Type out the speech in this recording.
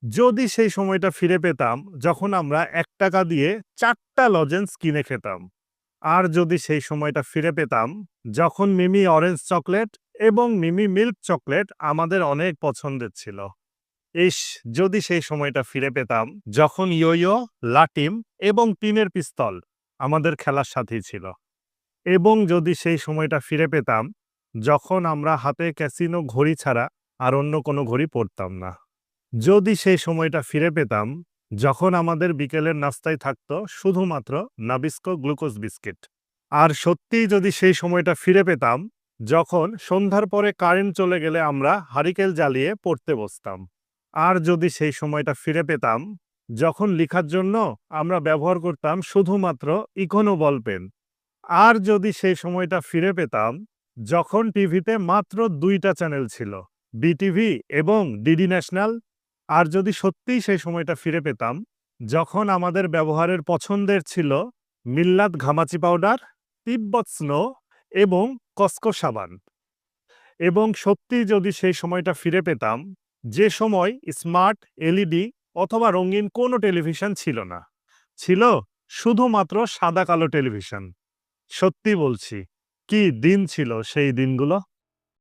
যদি সেই সময়টা ফিরে পেতাম যখন আমরা ৳১ দিয়ে ৪ টা লজেন্স কিনে খেতাম। আর যদি সেই সময়টা ফিরে পেতাম যখন মিমি অরেঞ্জ চকলেট এবং মিমি মিল্ক চকলেট আমাদের অনেক পছন্দের ছিল। ইস! যদি সেই সময়টা ফিরে পেতাম যখন ইয়ো-ইয়ো, লাটিম এবং টিনের পিস্তল আমাদের খেলার সাথী ছিল। এবং যদি সেই সময়টা ফিরে পেতাম যখন আমরা হাতে ক্যাসিনো ঘড়ি ছাড়া আর অন্য কোনো ঘড়ি পরতাম না। যদি সেই সময়টা ফিরে পেতাম যখন আমাদের বিকেলের নাস্তায় থাকতো শুধুমাত্র নাবিস্কো গ্লুকোজ বিস্কিট। আর সত্যিই যদি সেই সময়টা ফিরে পেতাম যখন সন্ধ্যার পরে কারেন্ট চলে গেলে আমরা হারিকেন জ্বালিয়ে পড়তে বসতাম। আর যদি সেই সময়টা ফিরে পেতাম যখন লিখার জন্য আমরা ব্যবহার করতাম শুধুমাত্র ইকোনো বল পেন। আর যদি সেই সময়টা ফিরে পেতাম যখন টিভিতে মাত্র ২ টা চ্যানেল ছিল, বিটিভি এবং ডিডি ন্যাশনাল। আর যদি সত্যিই সেই সময়টা ফিরে পেতাম যখন আমাদের ব্যবহারের পছন্দের ছিল মিল্লাত ঘামাচি পাউডার, তিব্বত স্নো এবং কসকো সাবান। এবং সত্যিই যদি সেই সময়টা ফিরে পেতাম যে সময় স্মার্ট, এলইডি অথবা রঙিন কোনো টেলিভিশন ছিল না। ছিল শুধুমাত্র সাদা কালো টেলিভিশন। সত্যি বলছি, কি দিন ছিল সেই দিনগুলো!